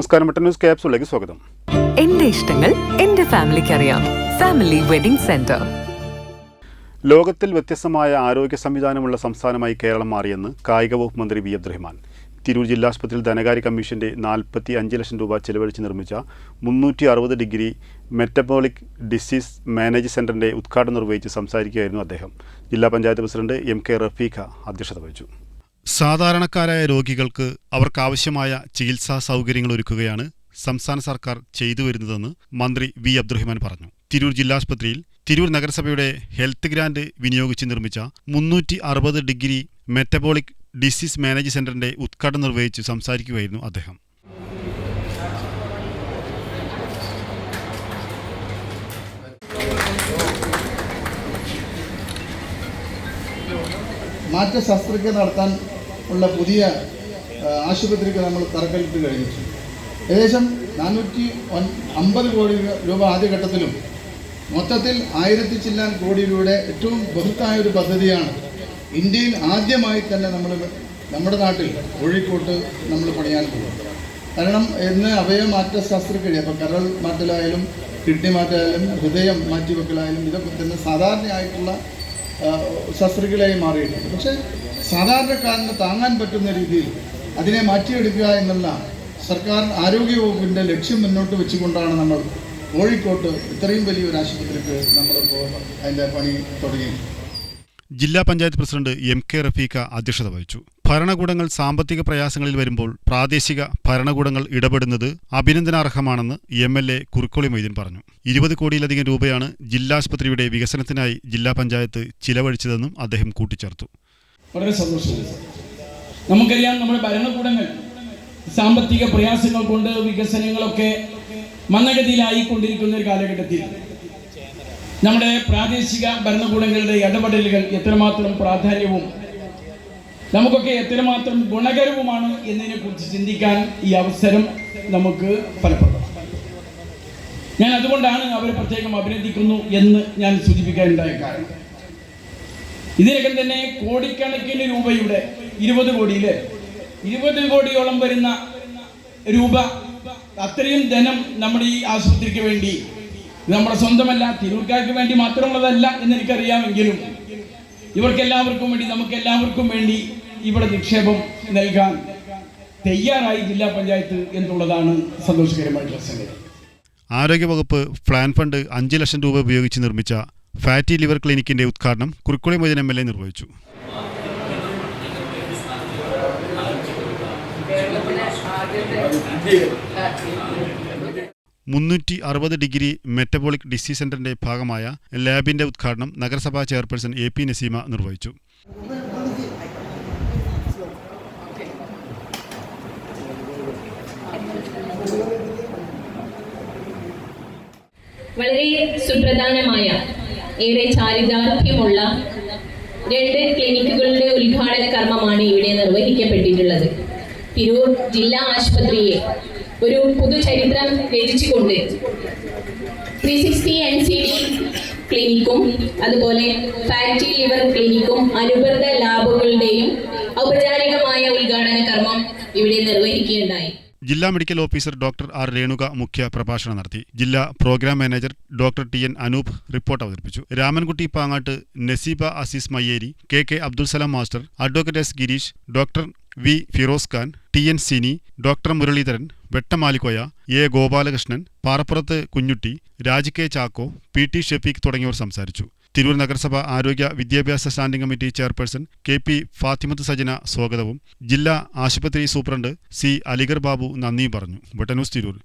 നമസ്കാരം, mutton news ക്യാപ്സൂളിലേക്ക് സ്വാഗതം. എന്റെ ഇഷ്ടങ്ങൾ എന്റെ ഫാമിലിക്ക് അറിയാം. Family wedding centre. ലോകത്തിൽ വ്യത്യസ്തമായ ആരോഗ്യ സംവിധാനമുള്ള സംസ്ഥാനമായി കേരളം മാറിയെന്ന് കായിക വകുപ്പ് മന്ത്രി വി അബ്ദുറഹ്മാൻ. തിരൂർ ജില്ലാസ്പത്രിയിൽ ധനകാര്യ കമ്മീഷന്റെ 45 ലക്ഷം രൂപ ചെലവഴിച്ച് നിർമ്മിച്ച 360 ഡിഗ്രി മെറ്റബോളിക് ഡിസീസ് മാനേജ് സെന്ററിന്റെ ഉദ്ഘാടനം നിർവഹിച്ച് സംസാരിക്കുകയായിരുന്നു അദ്ദേഹം. ജില്ലാ പഞ്ചായത്ത് പ്രസിഡന്റ് MK റഫീഖ അധ്യക്ഷത വഹിച്ചു. സാധാരണക്കാരായ രോഗികൾക്ക് അവർക്കാവശ്യമായ ചികിത്സാ സൗകര്യങ്ങൾ ഒരുക്കുകയാണ് സംസ്ഥാന സർക്കാർ ചെയ്തു വരുന്നതെന്ന് മന്ത്രി വി അബ്ദുറഹ്മാൻ പറഞ്ഞു. തിരൂർ ജില്ലാസ്പത്രിയിൽ തിരൂർ നഗരസഭയുടെ ഹെൽത്ത് ഗ്രാന്റ് വിനിയോഗിച്ച് നിർമ്മിച്ച 360 ഡിഗ്രി മെറ്റബോളിക് ഡിസീസ് മാനേജ് സെന്ററിന്റെ ഉദ്ഘാടനം നിർവഹിച്ച് സംസാരിക്കുകയായിരുന്നു അദ്ദേഹം. മാറ്റ ശസ്ത്രക്രിയ നടത്താൻ ഉള്ള പുതിയ ആശുപത്രിക്ക് നമ്മൾ തറക്കല്ലിട്ട് കഴിഞ്ഞിട്ടുണ്ട്. ഏകദേശം 450 കോടി രൂപ ആദ്യഘട്ടത്തിലും മൊത്തത്തിൽ 1000 ചില്ലാൻ കോടി രൂപയുടെ ഏറ്റവും ബൃഹത്തായ ഒരു പദ്ധതിയാണ് ഇന്ത്യയിൽ ആദ്യമായി തന്നെ നമ്മുടെ നാട്ടിൽ കോഴിക്കോട്ട് നമ്മൾ പണിയാൻ പോകും. കാരണം ഇന്ന് അവയവമാറ്റ ശസ്ത്രക്രിയ, ഇപ്പോൾ കരൾ മാറ്റലായാലും കിഡ്നി മാറ്റലായാലും ഹൃദയം മാറ്റിവെക്കലായാലും ഇതൊക്കെ തന്നെ സാധാരണയായിട്ടുള്ള ശസ്ത്രക്രിയയായി മാറിയിട്ടുണ്ട്. പക്ഷേ സാധാരണക്കാരന് താങ്ങാൻ പറ്റുന്ന രീതിയിൽ അതിനെ മാറ്റിയെടുക്കുക എന്നുള്ള സർക്കാർ ആരോഗ്യവകുപ്പിൻ്റെ ലക്ഷ്യം മുന്നോട്ട് വെച്ചുകൊണ്ടാണ് നമ്മൾ കോഴിക്കോട്ട് ഇത്രയും വലിയൊരു ആശുപത്രിക്ക് നമ്മളിപ്പോൾ അതിൻ്റെ പണി തുടങ്ങി. ജില്ലാ പഞ്ചായത്ത് പ്രസിഡന്റ് MK റഫീഖ അധ്യക്ഷത വഹിച്ചു. ഭരണകൂടങ്ങൾ സാമ്പത്തിക പ്രയാസങ്ങളിൽ വരുമ്പോൾ പ്രാദേശിക ഭരണകൂടങ്ങൾ ഇടപെടുന്നത് അഭിനന്ദനാർഹമാണെന്ന് MLA കുറുക്കോളി മൊയ്തീൻ പറഞ്ഞു. 20 കോടിയിലധികം രൂപയാണ് ജില്ലാസ്പത്രിയുടെ വികസനത്തിനായി ജില്ലാ പഞ്ചായത്ത് ചിലവഴിച്ചതെന്നും അദ്ദേഹം കൂട്ടിച്ചേർത്തു. വളരെ സന്തോഷമുണ്ട്. നമുക്കറിയാം, നമ്മുടെ ഭരണകൂടങ്ങൾ സാമ്പത്തിക പ്രയാസങ്ങൾ കൊണ്ട് വികസനങ്ങളൊക്കെ മന്ദഗതിയിലായിക്കൊണ്ടിരിക്കുന്ന ഒരു കാലഘട്ടത്തിൽ നമ്മുടെ പ്രാദേശിക ഭരണകൂടങ്ങളുടെ ഇടപെടലുകൾ എത്രമാത്രം പ്രാധാന്യവും നമുക്കൊക്കെ എത്രമാത്രം ഗുണകരവുമാണ് എന്നതിനെക്കുറിച്ച് ചിന്തിക്കാൻ ഈ അവസരം നമുക്ക് ഫലപ്രദം. ഞാൻ അതുകൊണ്ടാണ് അവരെ പ്രത്യേകം അഭിനന്ദിക്കുന്നു എന്ന് ഞാൻ സൂചിപ്പിക്കാനുണ്ടായ കാരണം, ഇതിനകം തന്നെ കോടിക്കണക്കിന് രൂപയുടെ 20 കോടിയോളം വരുന്ന രൂപ, അത്രയും ധനം നമ്മുടെ ഈ ആശുപത്രിക്ക് വേണ്ടി, നമ്മുടെ സ്വന്തമല്ല, തിരൂർക്കാർക്ക് വേണ്ടി മാത്രമുള്ളതല്ല എന്നെനിക്കറിയാമെങ്കിലും ഇവർക്കെല്ലാവർക്കും വേണ്ടി, നമുക്കെല്ലാവർക്കും വേണ്ടി ഇവിടെ നിക്ഷേപം നൽകാൻ തയ്യാറായി ജില്ലാ പഞ്ചായത്ത് എന്നുള്ളതാണ് സന്തോഷകരമായിട്ടുള്ള സംഗതി. ആരോഗ്യവകുപ്പ് പ്ലാൻ ഫണ്ട് 5 ലക്ഷം രൂപ ഉപയോഗിച്ച് നിർമ്മിച്ച ഫാറ്റി ലിവർ ക്ലിനിക്കിന്റെ ഉദ്ഘാടനം കുറുക്കോളി മൊയ്തീൻ MLA നിർവഹിച്ചു. *360 ഡിഗ്രി മെറ്റബോളിക് ഡിസീസ് സെന്ററിന്റെ ഭാഗമായ ലാബിന്റെ ഉദ്ഘാടനം നഗരസഭാ ചെയർപേഴ്സൺ AP നസീമ നിർവഹിച്ചു. വളരെ സുപ്രധാനമായ, ഏറെ ചാരിതാർത്ഥ്യമുള്ള 2 ക്ലിനിക്കുകളുടെ ഉദ്ഘാടന കർമ്മമാണ് ഇവിടെ നിർവഹിക്കപ്പെട്ടിട്ടുള്ളത്. തിരൂർ ജില്ലാ ആശുപത്രിയെ ഒരു പുതുചരിത്രം രചിച്ചുകൊണ്ട് 360 NCD ക്ലിനിക്കും അതുപോലെ ഫാറ്റി ലിവർ ക്ലിനിക്കും അനുബന്ധ ലാബുകളുടെയും ഔപചാരികമായ ഉദ്ഘാടന കർമ്മം ഇവിടെ നിർവഹിക്കുകയുണ്ടായി. ജില്ലാ medical officer doctor R Renuka മുഖ്യ പ്രഭാഷണം നടത്തി. ജില്ലാ programme manager doctor TN Anoop report അവതരിപ്പിച്ചു. Ramankutty Pangat, Naseeba Azeez Mayyeri, KK Abdul Salam master, advocate S Girish, doctor V Firoz Khan, TN Sini, doctor Muralidharan, Vettamalikkoya, A Gopalakrishnan, Parappurath Kunjutty, Raj K Chacko, PT Shefeeq തുടങ്ങിയവർ സംസാരിച്ചു. തിരൂർ നഗരസഭ ആരോഗ്യ വിദ്യാഭ്യാസ standing committee chairperson KP Fathimath Sajana സ്വാഗതവും ജില്ലാ ആശുപത്രി സൂപ്രണ്ട് C അലിഗർ ബാബു നന്ദിയും പറഞ്ഞു. Mutton news Tirur.